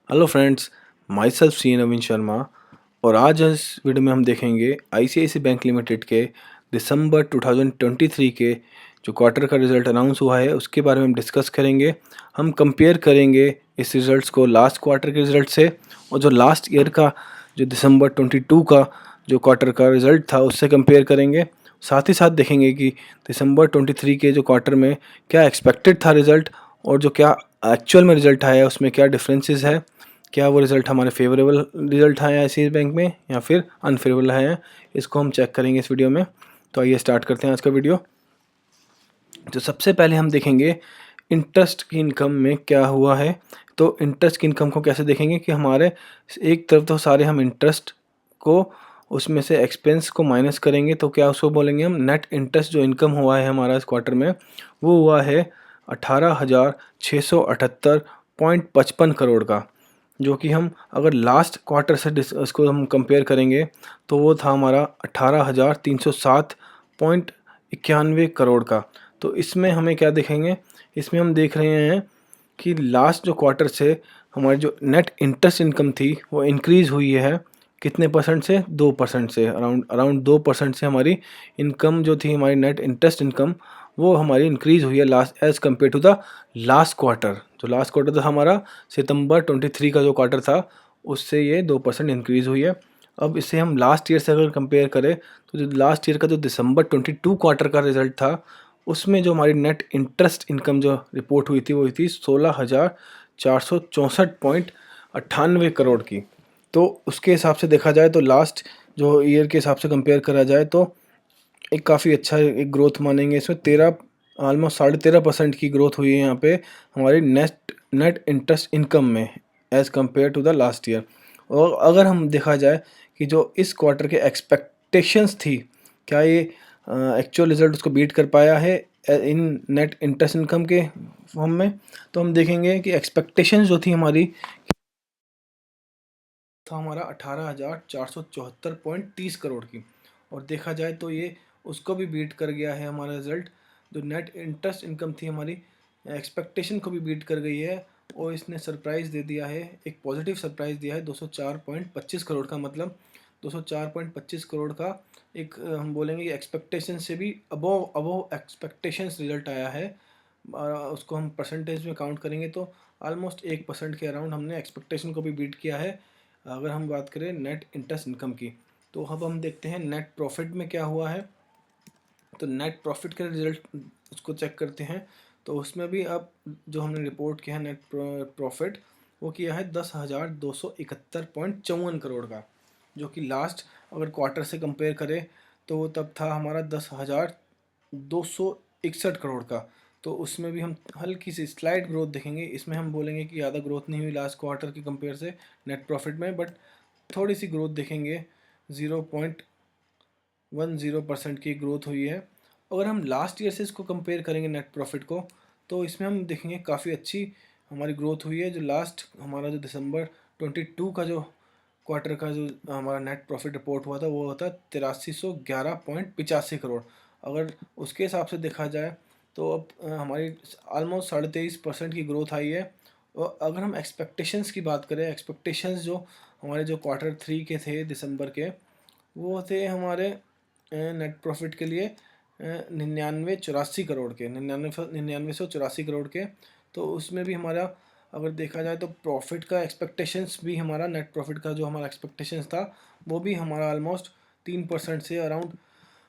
Hello friends, my self सी नवीन शर्मा। और आज इस वीडियो में हम देखेंगे आईसीआईसीआई बैंक लिमिटेड के दिसंबर 2023 के जो क्वार्टर का रिज़ल्ट अनाउंस हुआ है उसके बारे में हम डिस्कस करेंगे। हम कंपेयर करेंगे इस रिज़ल्ट्स को लास्ट क्वार्टर के रिज़ल्ट से, और जो लास्ट ईयर का जो दिसंबर 22 का जो क्वार्टर का रिज़ल्ट था उससे कंपेयर करेंगे। साथ ही साथ देखेंगे कि दिसंबर 23 के जो क्वार्टर में क्या एक्सपेक्टेड था रिज़ल्ट, और जो क्या एक्चुअल में रिज़ल्ट आया है उसमें क्या डिफरेंसेस है। क्या वो रिज़ल्ट हमारे फेवरेबल रिज़ल्ट आए हैं आईसीआईसीआई बैंक में या फिर अनफेवरेबल आए हैं, इसको हम चेक करेंगे इस वीडियो में। तो आइए स्टार्ट करते हैं आज का वीडियो। तो सबसे पहले हम देखेंगे इंटरेस्ट की इनकम में क्या हुआ है। तो इंटरेस्ट की इनकम को कैसे देखेंगे कि हमारे एक तरफ तो सारे हम इंटरेस्ट को उसमें से एक्सपेंस को माइनस करेंगे, तो क्या उसको बोलेंगे हम नेट इंटरेस्ट जो इनकम हुआ है हमारा इस क्वार्टर में वो हुआ है 18,678.55 करोड़ का। जो कि हम अगर लास्ट क्वार्टर से इसको हम कंपेयर करेंगे तो वो था हमारा 18,307.91 करोड़ का। तो इसमें हमें क्या देखेंगे, इसमें हम देख रहे हैं कि लास्ट जो क्वार्टर से हमारी जो नेट इंटरेस्ट इनकम थी वो इंक्रीज़ हुई है। कितने परसेंट से? 2% से, अराउंड अराउंड 2% से हमारी इनकम जो थी, हमारी नेट इंटरेस्ट इनकम वो हमारी इंक्रीज़ हुई है last as compare to the last quarter. जो लास्ट क्वार्टर था हमारा सितंबर 23 का जो क्वार्टर था उससे ये 2% इंक्रीज़ हुई है। अब इसे हम लास्ट ईयर से अगर कंपेयर करें तो जो लास्ट ईयर का जो दिसंबर 22 क्वार्टर का रिज़ल्ट था उसमें जो हमारी नेट इंटरेस्ट इनकम जो रिपोर्ट हुई थी वो हुई थी 16,464.98 करोड़ की। तो उसके हिसाब से देखा जाए तो लास्ट जो ईयर के हिसाब से कंपेयर करा जाए तो एक काफ़ी अच्छा एक ग्रोथ मानेंगे इसमें। 13 ऑलमोस्ट 13.5% की ग्रोथ हुई है यहाँ पे हमारी नेट नेट इंटरेस्ट इनकम में as compare to the last year. और अगर हम देखा जाए कि जो इस क्वार्टर के एक्सपेक्टेशंस थी, क्या ये एक्चुअल रिजल्ट उसको बीट कर पाया है इन नेट इंटरेस्ट इनकम के फॉर्म में, तो हम देखेंगे कि एक्सपेक्टेशंस जो थी हमारी था हमारा 18,474.30 करोड़ की, और देखा जाए तो ये उसको भी बीट कर गया है हमारा रिजल्ट। जो नेट इंटरेस्ट इनकम थी हमारी एक्सपेक्टेशन को भी बीट कर गई है, और इसने सरप्राइज़ दे दिया है, एक पॉजिटिव सरप्राइज़ दिया है 204.25 करोड़ का। मतलब 204.25 करोड़ का एक हम बोलेंगे कि एक्सपेक्टेशन से भी अबोव अबोव एक्सपेक्टेशंस रिजल्ट आया है। उसको हम परसेंटेज में काउंट करेंगे तो ऑलमोस्ट 1% के अराउंड हमने एक्सपेक्टेशन को भी बीट किया है। अगर हम बात करें नेट इंटरेस्ट इनकम की, तो अब हम देखते हैं नेट प्रॉफिट में क्या हुआ है। तो नेट प्रॉफिट का रिजल्ट उसको चेक करते हैं। तो उसमें भी अब जो हमने रिपोर्ट किया है नेट प्रॉफिट वो किया है 10,271.54 करोड़ का, जो कि लास्ट अगर क्वार्टर से कंपेयर करें तो वो तब था हमारा 10,261 करोड़ का। तो उसमें भी हम हल्की सी स्लाइड ग्रोथ देखेंगे। इसमें हम बोलेंगे कि ज़्यादा ग्रोथ नहीं हुई लास्ट क्वार्टर की कंपेयर से नेट प्रॉफिट में, बट थोड़ी सी ग्रोथ देखेंगे, 0.10% की ग्रोथ हुई है। अगर हम लास्ट ईयर से इसको कंपेयर करेंगे नेट प्रॉफिट को, तो इसमें हम देखेंगे काफ़ी अच्छी हमारी ग्रोथ हुई है। जो लास्ट हमारा जो दिसंबर 22 का जो क्वार्टर का जो हमारा नेट प्रॉफिट रिपोर्ट हुआ था वो होता 8311.85 करोड़। अगर उसके हिसाब से देखा जाए तो अब हमारी ऑलमोस्ट 23.5% की ग्रोथ आई है। और अगर हम एक्सपेक्टेशंस की बात करें, एक्सपेक्टेशंस जो हमारे जो क्वार्टर 3 के थे दिसंबर के, वो थे हमारे नेट प्रॉफिट के लिए 99,84 करोड़ के, 99,99 करोड़ के। तो उसमें भी हमारा अगर देखा जाए तो प्रॉफिट का एक्सपेक्टेशंस भी हमारा नेट प्रॉफिट का जो हमारा एक्सपेक्टेशंस था वो भी हमारा ऑलमोस्ट 3% से अराउंड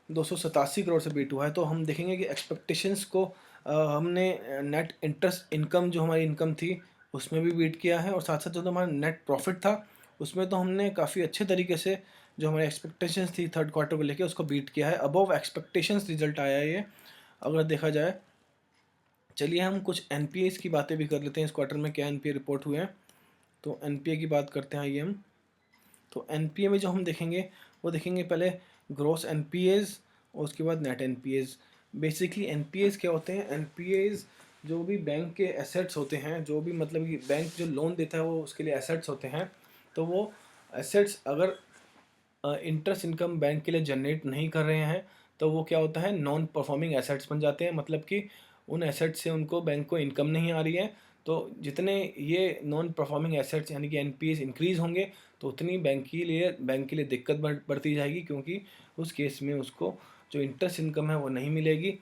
287 करोड़ से बीट हुआ है। तो हम देखेंगे कि एक्सपेक्टेशंस को हमने नेट इंटरेस्ट इनकम जो हमारी इनकम थी उसमें भी बीट किया है, और साथ साथ जो हमारा नेट प्रॉफिट था उसमें तो हमने काफ़ी अच्छे तरीके से जो हमारी एक्सपेक्टेशंस थी थर्ड क्वार्टर को लेके उसको बीट किया है। अबव एक्सपेक्टेशंस रिजल्ट आया है ये अगर देखा जाए। चलिए हम कुछ एनपीएस की बातें भी कर लेते हैं, इस क्वार्टर में क्या एनपीए रिपोर्ट हुए हैं। तो एनपीए की बात करते हैं आइए हम। तो एनपीए में जो हम देखेंगे वो देखेंगे पहले ग्रॉस एनपीएज और उसके बाद नेट एनपीएज। बेसिकली एनपीएज क्या होते हैं? एनपीएज जो भी बैंक के एसेट्स होते हैं, जो भी मतलब कि बैंक जो लोन देता है वो उसके लिए एसेट्स होते हैं। तो वो एसेट्स अगर इंटरेस्ट इनकम बैंक के लिए जनरेट नहीं कर रहे हैं तो वो क्या होता है, नॉन परफॉर्मिंग एसेट्स बन जाते हैं। मतलब कि उन एसेट्स से उनको बैंक को इनकम नहीं आ रही है, तो जितने ये नॉन परफॉर्मिंग एसेट्स यानी कि एनपीएस इंक्रीज़ होंगे तो उतनी बैंक के लिए दिक्कत बढ़ती जाएगी, क्योंकि उस केस में उसको जो इंटरेस्ट इनकम है वो नहीं मिलेगी।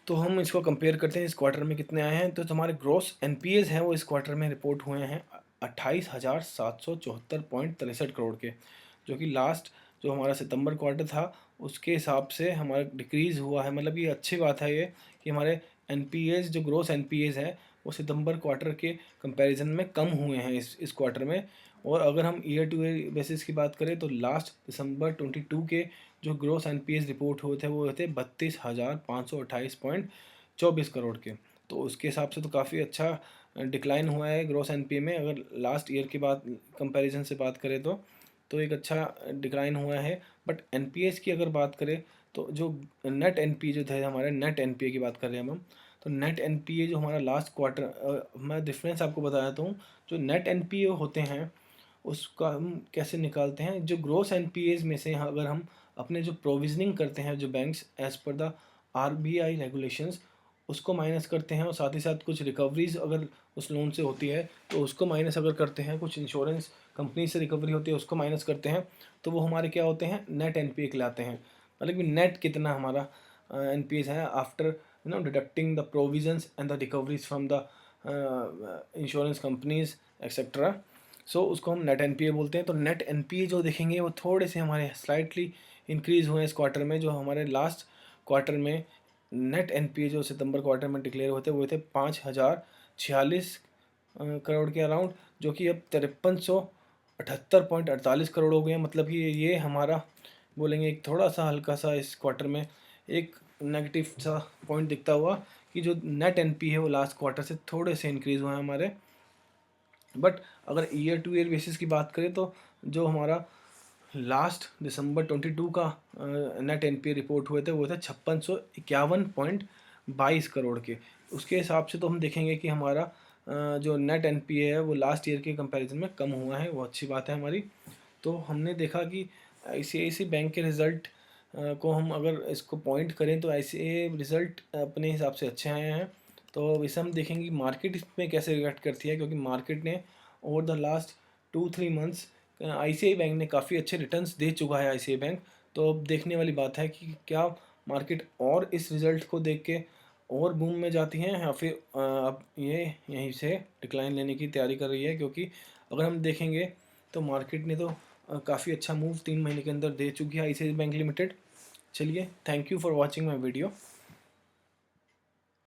तो हम इसको कंपेयर करते हैं इस क्वार्टर में कितने आए हैं। तो हमारे ग्रॉस एनपीएस हैं वो इस क्वार्टर में रिपोर्ट हुए हैं 28,774.63 करोड़ के, जो कि लास्ट जो हमारा सितंबर क्वार्टर था उसके हिसाब से हमारा डिक्रीज़ हुआ है। मतलब ये अच्छी बात है ये कि हमारे एनपीएस जो ग्रॉस एनपीएस है वो सितंबर क्वार्टर के कंपैरिजन में कम हुए हैं इस क्वार्टर में। और अगर हम ईयर टू ईयर बेसिस की बात करें तो लास्ट दिसंबर 22 के जो ग्रोस एनपीएस रिपोर्ट हुए थे वो थे 32,528.24 करोड़ के। तो उसके हिसाब से तो काफ़ी अच्छा डिक्लाइन हुआ है ग्रोस एनपीए में, अगर लास्ट ईयर की बात कंपैरिजन से बात करें तो एक अच्छा डिक्लाइन हुआ है। बट एनपीएस की अगर बात करें तो जो नेट एनपीए जो थे हमारे, नेट एनपीए की बात कर रहे हैं हम, तो नेट एनपीए जो हमारा लास्ट क्वार्टर, मैं डिफरेंस आपको बता देता हूँ। जो नेट एनपीए होते हैं उसका हम कैसे निकालते हैं, जो ग्रोस एनपीएज में से अगर हम अपने जो प्रोविजनिंग करते हैं जो banks as per the RBI regulations उसको माइनस करते हैं, और साथ ही साथ कुछ रिकवरीज अगर उस लोन से होती है तो उसको माइनस अगर करते हैं, कुछ इंश्योरेंस कंपनी से रिकवरी होती है उसको माइनस करते हैं, तो वो हमारे क्या होते हैं, नेट एनपीए कहलाते हैं। मतलब कि नेट कितना हमारा एनपीएस है after deducting the provisions and the recoveries from the insurance companies etcetera. So उसको हम नेट एनपीए बोलते हैं। तो नेट एनपीए जो देखेंगे वो थोड़े से हमारे स्लाइटली इंक्रीज़ हुए हैं इस क्वार्टर में। जो हमारे लास्ट क्वार्टर में नेट एनपीए जो सितंबर क्वार्टर में डिक्लेयर होते वो थे 5,046 करोड़ के अराउंड, जो कि अब 5378.48 करोड़ हो गए हैं। मतलब कि ये हमारा बोलेंगे एक थोड़ा सा हल्का सा इस क्वार्टर में एक नेगेटिव सा पॉइंट दिखता हुआ कि जो नेट एनपी है वो लास्ट क्वार्टर से थोड़े से इंक्रीज़ हुए हैं हमारे। बट अगर ईयर टू ईयर बेसिस की बात करें तो जो हमारा लास्ट दिसंबर 22 का नेट एनपीए रिपोर्ट हुए थे वो थे 5651.22 करोड़ के। उसके हिसाब से तो हम देखेंगे कि हमारा जो नेट एनपीए है वो लास्ट ईयर के कंपैरिजन में कम हुआ है, वो अच्छी बात है हमारी। तो हमने देखा कि आईसीआईसी बैंक के रिज़ल्ट को हम अगर इसको पॉइंट करें तो ऐसे रिज़ल्ट अपने हिसाब से अच्छे आए हैं। तो इसे हम देखेंगे कि मार्केट इसमें कैसे रिएक्ट करती है, क्योंकि मार्केट ने over the last 2-3 months ICI bank ने काफ़ी अच्छे रिटर्न्स दे चुका है आईसीआई बैंक। तो अब देखने वाली बात है कि क्या मार्केट और इस रिज़ल्ट को देख के और बूम में जाती हैं या फिर अब ये यहीं से डिक्लाइन लेने की तैयारी कर रही है। क्योंकि अगर हम देखेंगे तो मार्केट ने तो काफ़ी अच्छा मूव 3 महीने के अंदर दे चुकी है आईसीआई बैंक लिमिटेड। चलिए, thank you for watching my video.